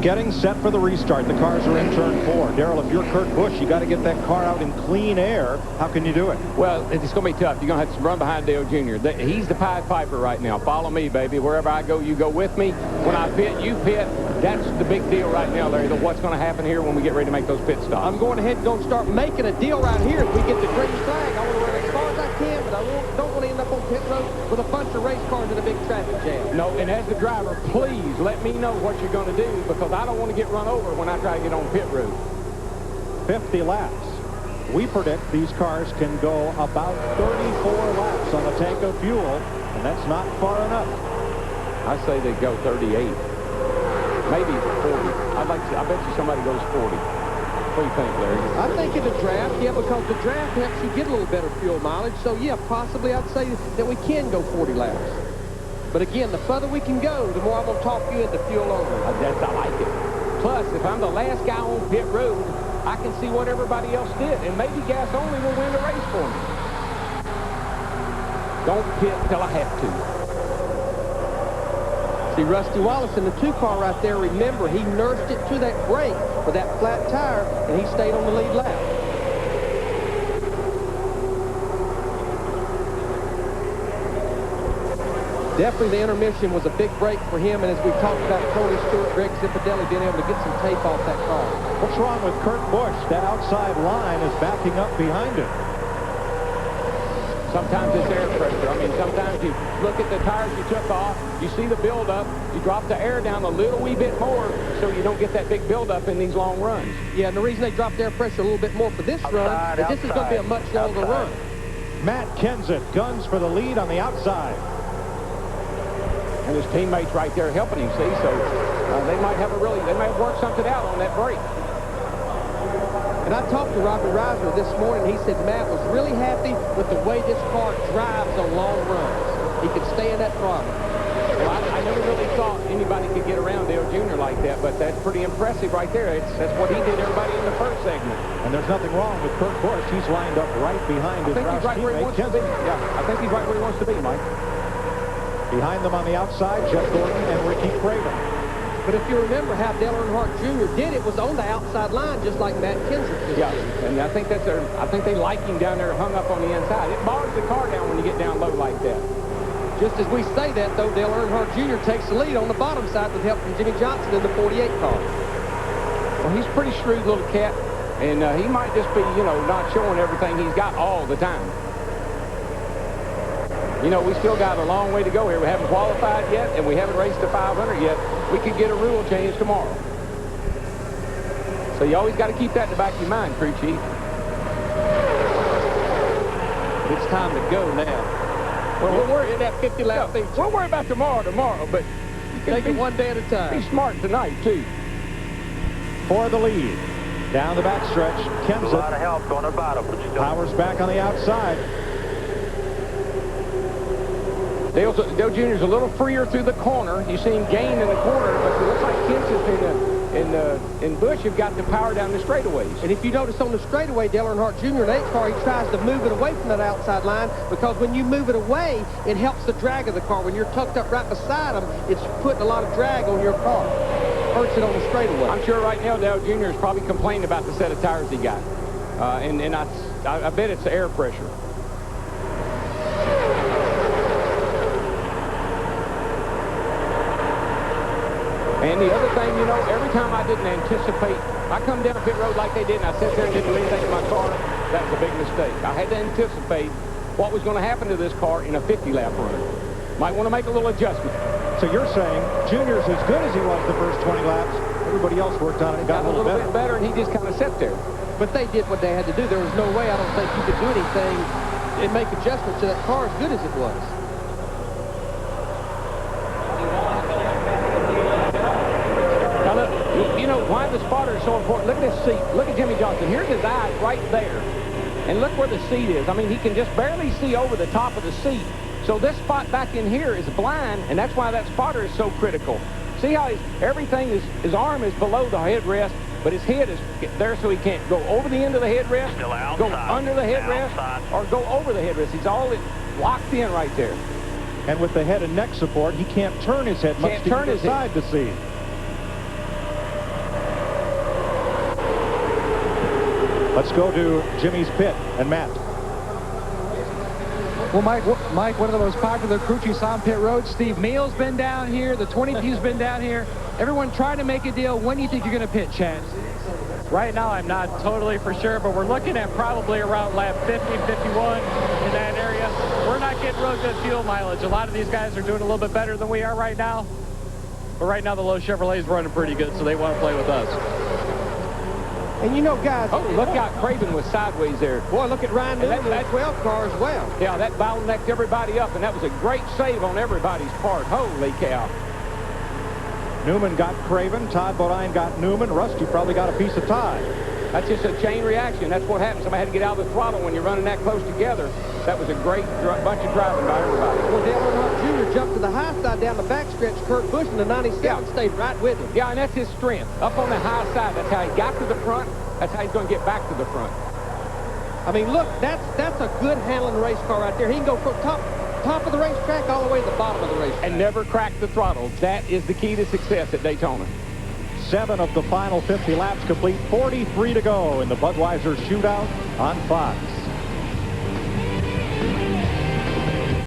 Getting set for the restart. The cars are in turn 4. Darrell, if you're Kurt Busch, you got to get that car out in clean air. How can you do it? Well, it's going to be tough. You're going to have to run behind Dale Jr. He's the Pied Piper right now. Follow me, baby. Wherever I go, you go with me. When I pit, you pit. That's the big deal right now, Larry. What's going to happen here when we get ready to make those pit stops? I'm going ahead and going to start making a deal right here. If we get the green flag, I want to run as far as I can, but I don't want to end up on pit road with a bunch of race cars in a big traffic jam. No, and as the driver, please let me know what you're going to do, because I don't want to get run over when I try to get on pit road. 50 laps. We predict these cars can go about 34 laps on a tank of fuel, and that's not far enough. I say they go 38. Maybe 40. I bet you somebody goes 40. What do you think, Larry? I think in the draft, yeah, because the draft helps you get a little better fuel mileage. So, yeah, possibly I'd say that we can go 40 laps. But, again, the further we can go, the more I'm going to talk you into fuel only. I like it. Plus, if I'm the last guy on pit road, I can see what everybody else did. And maybe gas only will win the race for me. Don't pit till I have to. See, Rusty Wallace in the 2 car right there, remember, he nursed it to that brake with that flat tire, and he stayed on the lead lap. Definitely the intermission was a big break for him, and as we talked about Tony Stewart, Greg Zipadelli being able to get some tape off that car. What's wrong with Kurt Busch? That outside line is backing up behind him. Sometimes it's air pressure. I mean, sometimes you look at the tires you took off, you see the buildup, you drop the air down a little wee bit more so you don't get that big buildup in these long runs. Yeah, and the reason they dropped air pressure a little bit more for this run is this is going to be a much longer run. Matt Kenseth guns for the lead on the outside. And his teammates right there helping him, see, so they might have worked something out on that break. And I talked to Robbie Reisner this morning. He said Matt was really happy with the way this car drives on long runs. He could stay in that throttle. Well, I never really thought anybody could get around Dale Jr. like that, but that's pretty impressive right there. That's what he did everybody in the first segment. And there's nothing wrong with Kurt Busch. He's lined up right behind his Roush right where he wants to be. Yeah, I think he's right where he wants to be, Mike. Behind them on the outside, Jeff Gordon and Ricky Craven. But if you remember how Dale Earnhardt Jr. did it was on the outside line, just like Matt Kenseth did. Yeah, and I think they like him down there hung up on the inside. It bogs the car down when you get down low like that. Just as we say that, though, Dale Earnhardt Jr. takes the lead on the bottom side with help from Jimmy Johnson in the 48 car. Well, he's a pretty shrewd little cat, and he might just be, not showing everything he's got all the time. We still got a long way to go here. We haven't qualified yet, and we haven't raced the 500 yet. We could get a rule change tomorrow. So you always got to keep that in the back of your mind, crew chief. It's time to go now. Well, we'll worry about that 50-lap thing. We'll worry about tomorrow, but you can take it one day at a time. Be smart tonight, too. For the lead. Down the backstretch, Kenseth. A lot of help on the bottom. Powers back on the outside. Dale Jr. is a little freer through the corner. You see him gain in the corner, but it looks like Kenseth and Busch have got the power down the straightaways. And if you notice on the straightaway, Dale Earnhardt Jr. in 8 car, he tries to move it away from that outside line, because when you move it away, it helps the drag of the car. When you're tucked up right beside him, it's putting a lot of drag on your car. Hurts it on the straightaway. I'm sure right now Dale Jr. is probably complaining about the set of tires he got. And I bet it's the air pressure. And the other thing, every time I didn't anticipate, I come down pit road like they did, and I sat there and didn't do anything to my car. That was a big mistake. I had to anticipate what was going to happen to this car in a 50-lap run. Might want to make a little adjustment. So you're saying Junior's as good as he was the first 20 laps. Everybody else worked on it and got a little bit better, and he just kind of sat there. But they did what they had to do. There was no way, I don't think, you could do anything and make adjustments to that car as good as it was. Why the spotter is so important. Look at this seat. Look at Jimmy Johnson. Here's his eyes right there. And look where the seat is. I mean, he can just barely see over the top of the seat. So this spot back in here is blind, and that's why that spotter is so critical. See how his arm is below the headrest, but his head is there so he can't go over the end of the headrest, go under the headrest, or go over the headrest. He's all locked in right there. And with the head and neck support, he can't turn his head much to the side to see. Let's go to Jimmy's pit and Matt. Well, Mike, one of the most popular crew chiefs on pit road, Steve Meal's been down here. The 22's been down here. Everyone trying to make a deal. When do you think you're going to pit, Chad? Right now, I'm not totally for sure, but we're looking at probably around lap 50, 51 in that area. We're not getting real good fuel mileage. A lot of these guys are doing a little bit better than we are right now. But right now, the low Chevrolet's running pretty good, so they want to play with us. And you know, guys... Oh, look out. Craven was sideways there. Boy, look at Ryan Newman in that 12 car as well. Yeah, that bottlenecked everybody up, and that was a great save on everybody's part. Holy cow. Newman got Craven. Todd Bodine got Newman. Rusty probably got a piece of Todd. That's just a chain reaction. That's what happens. Somebody had to get out of the throttle when you're running that close together. That was a great bunch of driving by everybody. Well, Dale Earnhardt Jr. jumped to the high side down the backstretch. Kurt Busch in the 97 stayed right with him. Yeah, and that's his strength. Up on the high side. That's how he got to the front. That's how he's going to get back to the front. I mean, look, that's a good handling race car right there. He can go from top of the racetrack all the way to the bottom of the racetrack. And never crack the throttle. That is the key to success at Daytona. 7 of the final 50 laps complete. 43 to go in the Budweiser Shootout on Fox.